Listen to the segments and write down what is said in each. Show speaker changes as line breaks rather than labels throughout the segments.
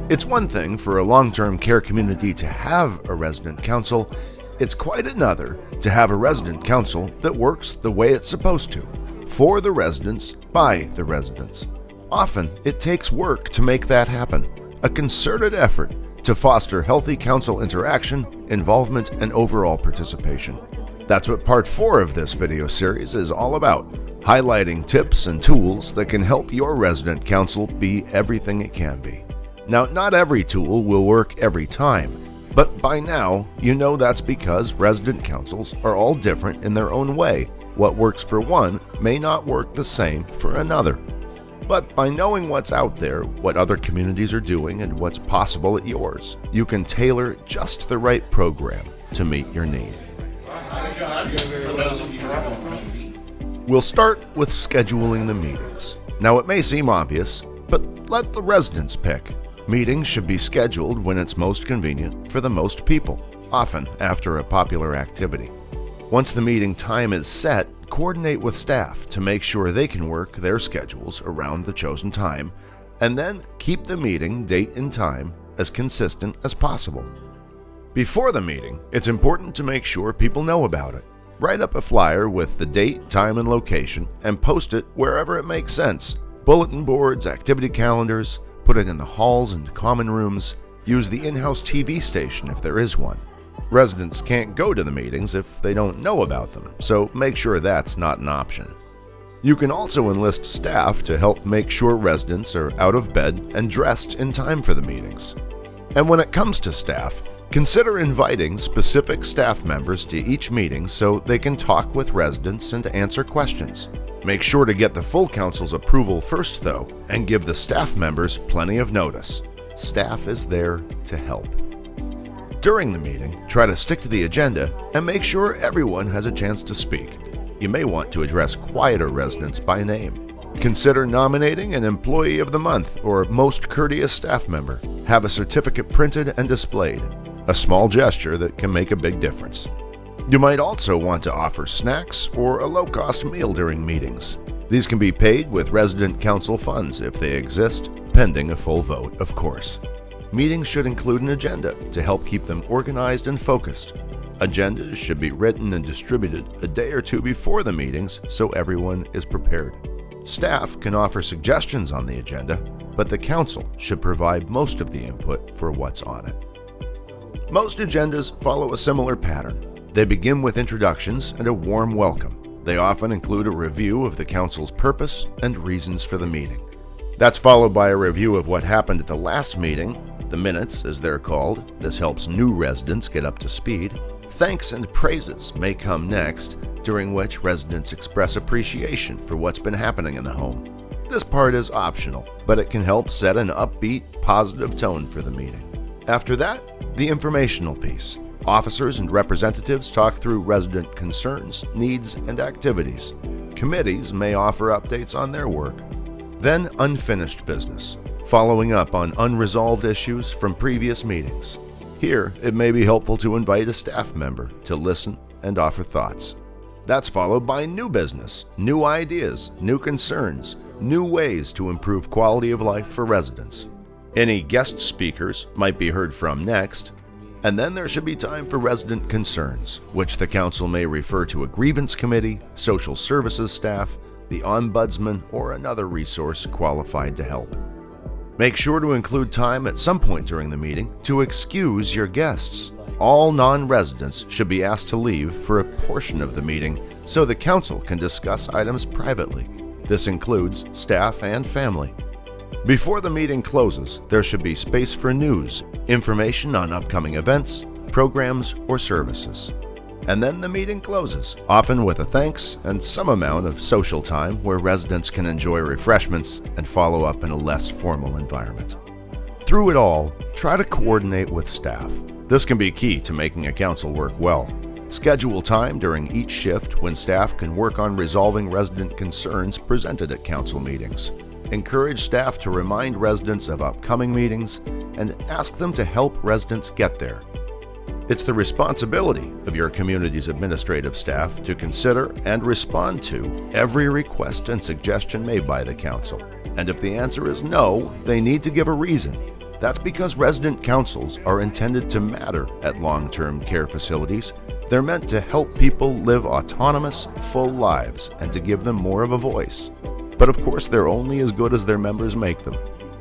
It's one thing for a long-term care community to have a resident council. It's quite another to have a resident council that works the way it's supposed to, for the residents, by the residents. Often, it takes work to make that happen, a concerted effort to foster healthy council interaction, involvement, and overall participation. That's what part 4 of this video series is all about, highlighting tips and tools that can help your resident council be everything it can be. Now, not every tool will work every time, but by now, you know that's because resident councils are all different in their own way. What works for one may not work the same for another. But by knowing what's out there, what other communities are doing, and what's possible at yours, you can tailor just the right program to meet your need. We'll start with scheduling the meetings. Now, it may seem obvious, but let the residents pick. Meetings should be scheduled when it's most convenient for the most people, often after a popular activity. Once the meeting time is set, coordinate with staff to make sure they can work their schedules around the chosen time, and then keep the meeting date and time as consistent as possible. Before the meeting, it's important to make sure people know about it. Write up a flyer with the date, time, and location, and post it wherever it makes sense. Bulletin boards, activity calendars, put it in the halls and common rooms. Use the in-house TV station if there is one. Residents can't go to the meetings if they don't know about them, so make sure that's not an option. You can also enlist staff to help make sure residents are out of bed and dressed in time for the meetings. And when it comes to staff, consider inviting specific staff members to each meeting so they can talk with residents and answer questions. Make sure to get the full council's approval first, though, and give the staff members plenty of notice. Staff is there to help. During the meeting, try to stick to the agenda and make sure everyone has a chance to speak. You may want to address quieter residents by name. Consider nominating an Employee of the Month or Most Courteous Staff Member. Have a certificate printed and displayed, a small gesture that can make a big difference. You might also want to offer snacks or a low-cost meal during meetings. These can be paid with resident council funds if they exist, pending a full vote, of course. Meetings should include an agenda to help keep them organized and focused. Agendas should be written and distributed a day or two before the meetings so everyone is prepared. Staff can offer suggestions on the agenda, but the council should provide most of the input for what's on it. Most agendas follow a similar pattern. They begin with introductions and a warm welcome. They often include a review of the council's purpose and reasons for the meeting. That's followed by a review of what happened at the last meeting, the minutes as they're called. This helps new residents get up to speed. Thanks and praises may come next, during which residents express appreciation for what's been happening in the home. This part is optional, but it can help set an upbeat, positive tone for the meeting. After that, the informational piece. Officers and representatives talk through resident concerns, needs, and activities. Committees may offer updates on their work. Then unfinished business, following up on unresolved issues from previous meetings. Here, it may be helpful to invite a staff member to listen and offer thoughts. That's followed by new business, new ideas, new concerns, new ways to improve quality of life for residents. Any guest speakers might be heard from next. And then there should be time for resident concerns, which the council may refer to a grievance committee, social services staff, the ombudsman, or another resource qualified to help. Make sure to include time at some point during the meeting to excuse your guests. All non-residents should be asked to leave for a portion of the meeting so the council can discuss items privately. This includes staff and family. Before the meeting closes, there should be space for news, information on upcoming events, programs, or services. And then the meeting closes, often with a thanks and some amount of social time where residents can enjoy refreshments and follow up in a less formal environment. Through it all, try to coordinate with staff. This can be key to making a council work well. Schedule time during each shift when staff can work on resolving resident concerns presented at council meetings. Encourage staff to remind residents of upcoming meetings and ask them to help residents get there. It's the responsibility of your community's administrative staff to consider and respond to every request and suggestion made by the council. And if the answer is no, they need to give a reason. That's because resident councils are intended to matter at long-term care facilities. They're meant to help people live autonomous, full lives and to give them more of a voice. But of course, they're only as good as their members make them.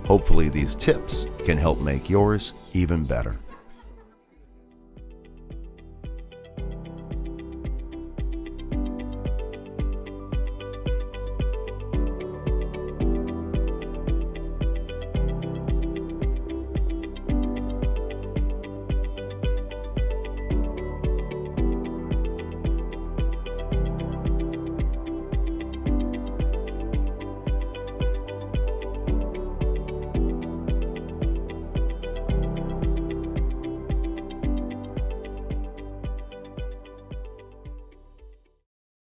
Hopefully, these tips can help make yours even better.